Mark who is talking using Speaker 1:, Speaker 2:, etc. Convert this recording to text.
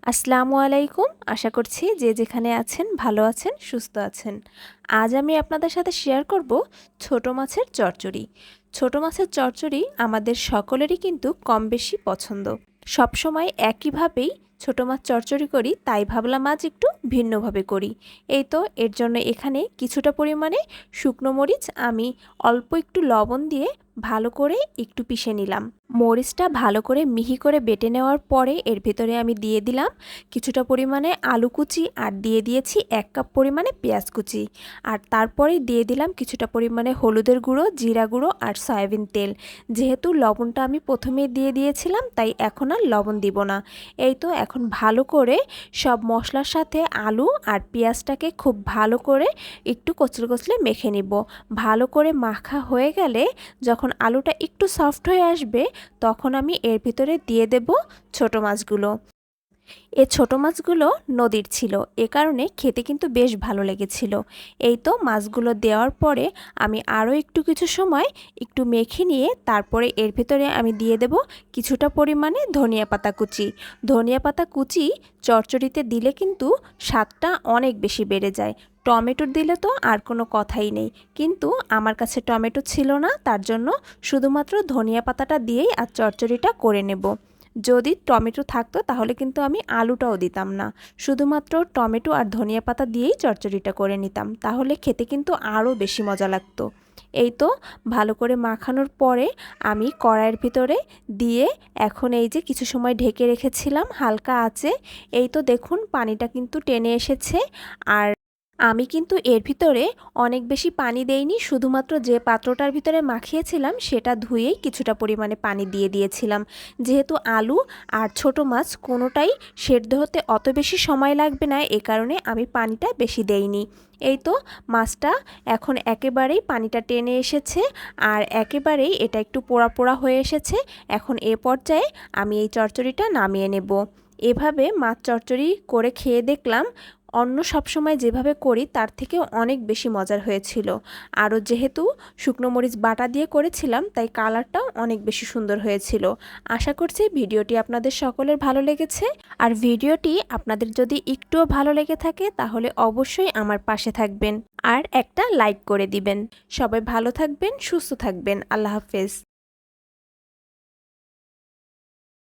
Speaker 1: আসসালামু আলাইকুম। আশা করছি যে যেখানে আছেন ভালো আছেন, সুস্থ আছেন। আজ আমি আপনাদের সাথে শেয়ার করব ছোট মাছের চচ্চড়ি। ছোট মাছের চচ্চড়ি আমাদের সকলেরই কিন্তু কম বেশি পছন্দ। সবসময় একইভাবেই ছোট মাছ চচ্চড়ি করি, তাই ভাবলাম আজ একটু ভিন্নভাবে করি। এই তো এর জন্য এখানে কিছুটা পরিমাণে শুকনো মরিচ আমি অল্প একটু লবণ দিয়ে ভালো করে একটু পিষে নিলাম। মরিচটা ভালো করে মিহি করে বেটে নেওয়ার পরে এর ভেতরে আমি দিয়ে দিলাম কিছুটা পরিমাণে আলু কুচি আর দিয়ে দিয়েছি 1 কাপ পরিমাণে পেঁয়াজ কুচি। আর তারপরে দিয়ে দিলাম কিছুটা পরিমাণে হলুদের গুঁড়ো, জিরা গুঁড়ো আর সয়াবিন তেল। যেহেতু লবণটা আমি প্রথমেই দিয়ে দিয়েছিলাম, তাই এখন আর লবণ দিব না। এই তো এখন ভালো করে সব মশলার সাথে আলু আর পেঁয়াজটাকে খুব ভালো করে একটু কচলে কচলে মেখে নিব। ভালো করে মাখা হয়ে গেলে যখন আলুটা একটু সফট হয়ে আসবে, তখন আমি এর ভিতরে দিয়ে দেব ছোট মাছগুলো। এই ছোট মাছগুলো নদীর ছিল, এ কারণে খেতে কিন্তু বেশ ভালো লেগেছিল। এই তো মাছগুলো দেওয়ার পরে আমি আরও কিছু সময় একটু মেখে নিয়ে তারপরে এর ভিতরে আমি দিয়ে দেব কিছুটা পরিমাণে ধনিয়া পাতা কুচি। ধনিয়া পাতা কুচি চচ্চড়িতে দিলে কিন্তু স্বাদটা অনেক বেশি বেড়ে যায়। টমেটো দিলে তো আর কোনো কথাই নেই, কিন্তু আমার কাছে টমেটো ছিল না, তার জন্য শুধুমাত্র ধনিয়া পাতাটা দিয়েই আর চচ্চড়িটা করে নেব। যদি টমেটো থাকতো তাহলে কিন্তু আমি আলুটাও দিতাম না, শুধুমাত্র টমেটো আর ধনিয়া পাতা দিয়েই চচ্চড়িটা করে নিতাম, তাহলে খেতে কিন্তু আরও বেশি মজা লাগতো। এই তো ভালো করে মাখানোর পরে আমি কড়াইয়ের ভিতরে দিয়ে এখন এই যে কিছু সময় ঢেকে রেখেছিলাম হালকা আঁচে। এই তো দেখুন পানিটা কিন্তু টেনে এসেছে। আর আমি কিন্তু এর ভিতরে অনেক বেশি পানি দেইনি, শুধুমাত্র যে পাত্রটার ভিতরে মাখিয়েছিলাম সেটা ধুয়েই কিছুটা পরিমাণে পানি দিয়ে দিয়েছিলাম। যেহেতু আলু আর ছোট মাছ কোনোটাই সেদ্ধ হতে অত বেশি সময় লাগবে না, এ কারণে আমি পানিটা বেশি দেইনি। এই তো মাছটা এখন একেবারেই পানিটা টেনে এসেছে আর একেবারেই এটা একটু পোড়া পোড়া হয়ে এসেছে। এখন এ পর্যায়ে আমি এই চচ্চড়িটা নামিয়ে নেব। এভাবে মাছ চচ্চড়ি করে খেয়ে দেখলাম অন্য সবসময় যেভাবে করি তার থেকে অনেক বেশি মজার হয়েছিল। আরও যেহেতু শুকনো মরিচ বাটা দিয়ে করেছিলাম, তাই কালারটাও অনেক বেশি সুন্দর হয়েছিল। আশা করছি ভিডিওটি আপনাদের সকলের ভালো লেগেছে। আর ভিডিওটি আপনাদের যদি একটুও ভালো লেগে থাকে তাহলে অবশ্যই আমার পাশে থাকবেন আর একটা লাইক করে দিবেন। সবাই ভালো থাকবেন, সুস্থ থাকবেন। আল্লাহ হাফেজ।